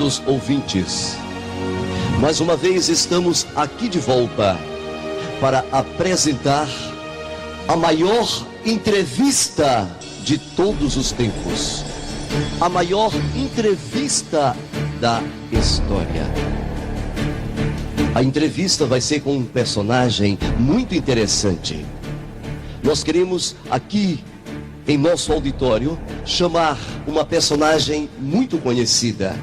prezados ouvintes, mais uma vez estamos aqui de volta para apresentar a maior entrevista de todos os tempos, a maior entrevista da história. A entrevista vai ser com um personagem muito interessante. Nós queremos aqui em nosso auditório chamar uma personagem muito conhecida.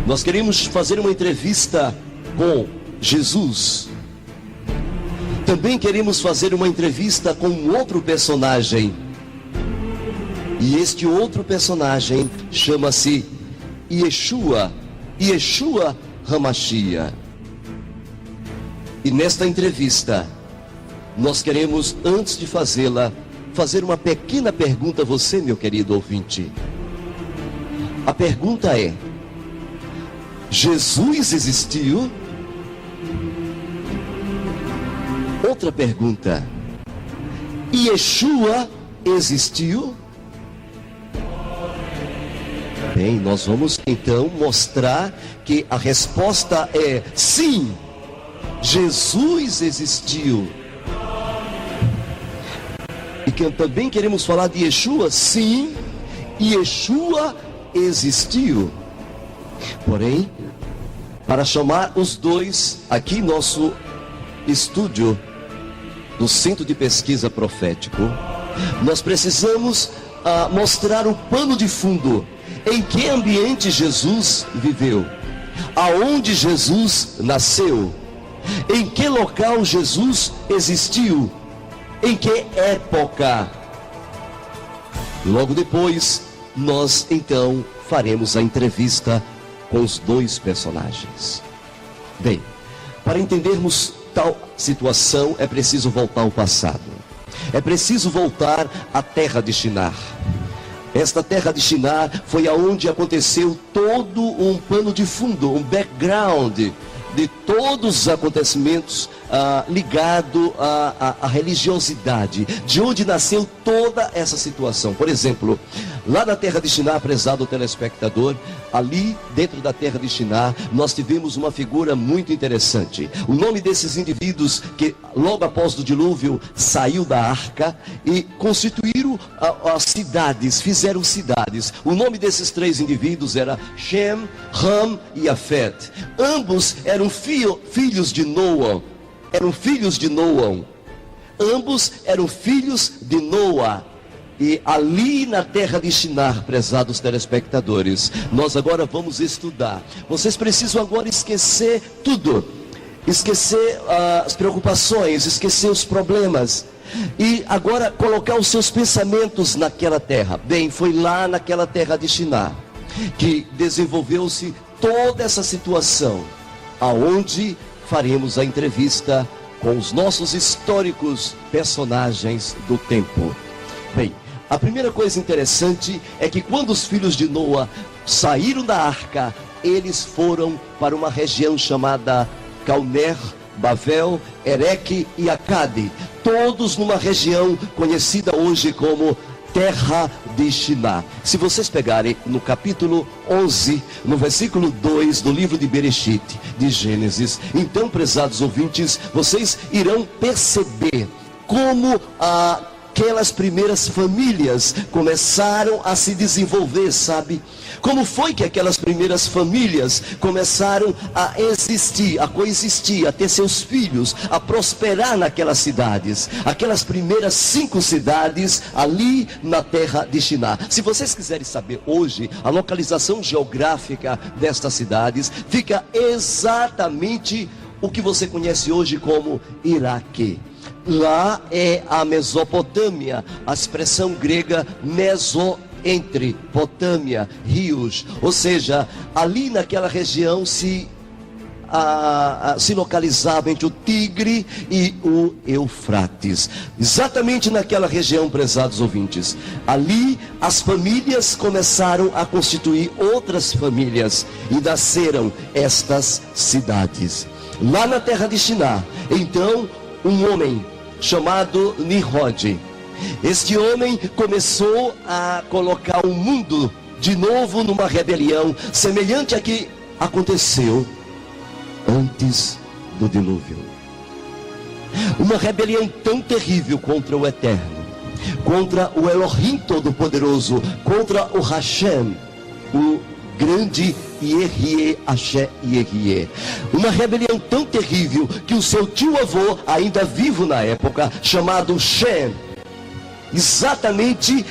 Nós queremos fazer uma entrevista com Jesus. Também queremos fazer uma entrevista com um outro personagem. E este outro personagem chama-se Yeshua HaMashiach. E nesta entrevista, nós queremos, antes de fazê-la, fazer uma pequena pergunta a você, meu querido ouvinte. A pergunta é: Jesus existiu? Outra pergunta: Yeshua existiu? Bem, nós vamos então mostrar que a resposta é sim, Jesus existiu. E que também queremos falar de Yeshua, sim, Yeshua existiu. Porém, para chamar os dois aqui em nosso estúdio do Centro de Pesquisa Profético, nós precisamos mostrar o pano de fundo. Em que ambiente Jesus viveu? Aonde Jesus nasceu? Em que local Jesus existiu? Em que época? Logo depois, nós então faremos a entrevista com os dois personagens. Bem, para entendermos tal situação, é preciso voltar ao passado. É preciso voltar à terra de Shinar. Esta terra de Shinar foi aonde aconteceu todo um pano de fundo, um background de todos os acontecimentos ligado à religiosidade, de onde nasceu toda essa situação. Por exemplo, lá na terra de Shinar, prezado telespectador, ali dentro da terra de Shinar, nós tivemos uma figura muito interessante. O nome desses indivíduos que logo após o dilúvio saiu da arca e constituíram as cidades, fizeram cidades. O nome desses três indivíduos era Shem, Ham e Yafet. Ambos eram filhos de Noa. Ambos eram filhos de Noa. E ali na terra de Shinar, prezados telespectadores, nós agora vamos estudar. Vocês precisam agora esquecer tudo. Esquecer as preocupações, esquecer os problemas. E agora colocar os seus pensamentos naquela terra. Bem, foi lá naquela terra de Shinar que desenvolveu-se toda essa situação, aonde faremos a entrevista com os nossos históricos personagens do tempo. Bem, a primeira coisa interessante é que quando os filhos de Noa saíram da arca, eles foram para uma região chamada Calner, Bavel, Ereque e Acade, todos numa região conhecida hoje como terra de Shinar. Se vocês pegarem no capítulo 11, no versículo 2 do livro de Bereshit, de Gênesis, então, prezados ouvintes, vocês irão perceber como aquelas primeiras famílias começaram a se desenvolver, sabe? Como foi que aquelas primeiras famílias começaram a existir, a coexistir, a ter seus filhos, a prosperar naquelas cidades? Aquelas primeiras 5 cidades ali na terra de Shinar. Se vocês quiserem saber hoje a localização geográfica destas cidades, fica exatamente o que você conhece hoje como Iraque. Lá é a Mesopotâmia, a expressão grega entre Potâmia, rios, ou seja, ali naquela região se localizava entre o Tigre e o Eufrates. Exatamente naquela região, prezados ouvintes, ali as famílias começaram a constituir outras famílias e nasceram estas cidades. Lá na terra de Shinar, então, um homem chamado Nimrod. Este homem começou a colocar o mundo de novo numa rebelião semelhante a que aconteceu antes do dilúvio. Uma rebelião tão terrível contra o Eterno, contra o Elohim Todo-Poderoso, contra o Hashem, o grande Yehie, Axé Yehie. Uma rebelião tão terrível que o seu tio-avô, ainda vivo na época, chamado Shem, exatamente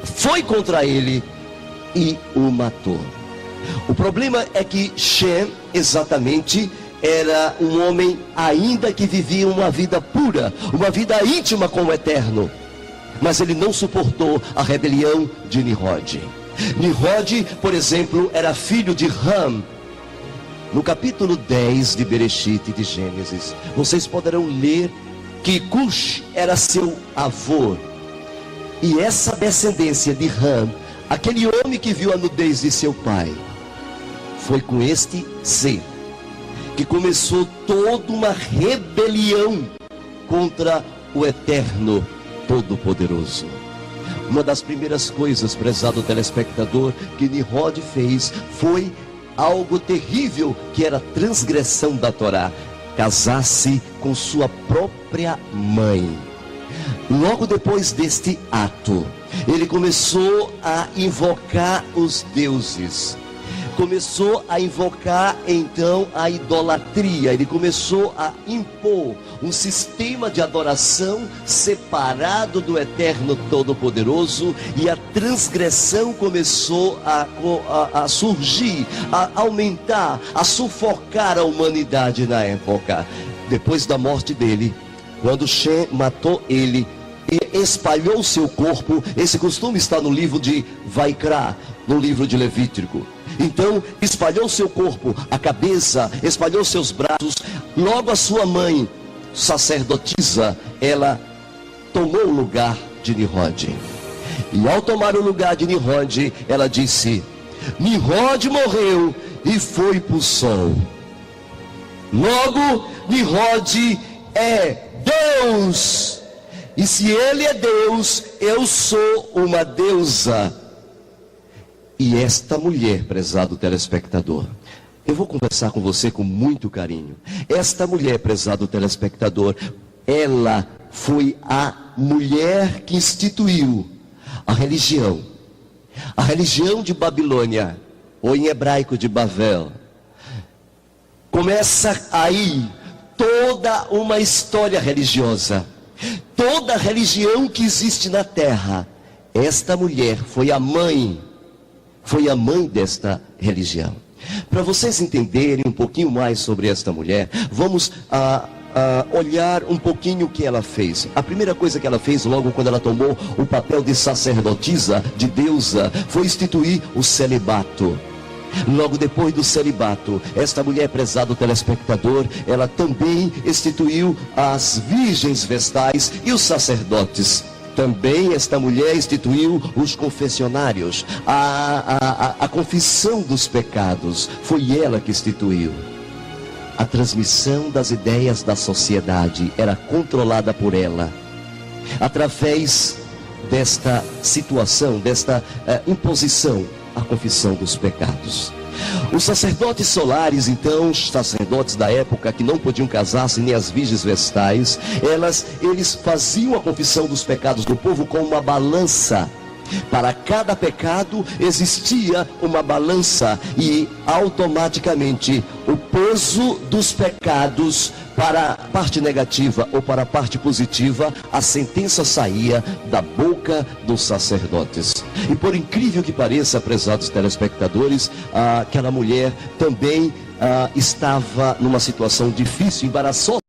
foi contra ele e o matou. O problema é que Shem, exatamente, era um homem ainda que vivia uma vida pura, uma vida íntima com o Eterno. Mas ele não suportou a rebelião de Nimrod. Nimrod, por exemplo, era filho de Ram. No capítulo 10 de Bereshit, de Gênesis, vocês poderão ler que Cush era seu avô. E essa descendência de Ram, aquele homem que viu a nudez de seu pai, foi com este ser que começou toda uma rebelião contra o Eterno Todo-Poderoso. Uma das primeiras coisas, prezado telespectador, que Nimrod fez foi algo terrível, que era transgressão da Torá: casar-se com sua própria mãe. Logo depois deste ato, ele começou a invocar os deuses. Começou a invocar então a idolatria. Ele começou a impor um sistema de adoração separado do Eterno Todo-Poderoso, e a transgressão começou a surgir, a aumentar, a sufocar a humanidade na época. Depois da morte dele, quando Shem matou ele e espalhou seu corpo, esse costume está no livro de Vaikra, no livro de Levítico. Então espalhou seu corpo, a cabeça, espalhou seus braços. Logo a sua mãe, sacerdotisa, ela tomou o lugar de Nimrod. E ao tomar o lugar de Nimrod, ela disse: Nimrod morreu e foi para o sol. Logo, Nimrod é Deus. E se ele é Deus, eu sou uma deusa. E esta mulher, prezado telespectador, eu vou conversar com você com muito carinho. Esta mulher, prezado telespectador, ela foi a mulher que instituiu a religião de Babilônia, ou em hebraico de Babel. Começa aí toda uma história religiosa. Toda religião que existe na terra, esta mulher foi a mãe desta religião. Para vocês entenderem um pouquinho mais sobre esta mulher, vamos olhar um pouquinho o que ela fez. A primeira coisa que ela fez, logo quando ela tomou o papel de sacerdotisa, de deusa, foi instituir o celibato. Logo depois do celibato, esta mulher, prezado telespectador, ela também instituiu as virgens vestais e os sacerdotes. Também esta mulher instituiu os confessionários, a confissão dos pecados. Foi ela que instituiu. A transmissão das ideias da sociedade era controlada por ela, através desta situação, desta imposição, a confissão dos pecados. Os sacerdotes solares, então, os sacerdotes da época que não podiam casar-se, nem as virgens vestais, eles faziam a confissão dos pecados do povo com uma balança. Para cada pecado existia uma balança, e automaticamente o peso dos pecados para a parte negativa ou para a parte positiva, a sentença saía da boca dos sacerdotes. E por incrível que pareça, prezados telespectadores, aquela mulher também estava numa situação difícil, embaraçosa.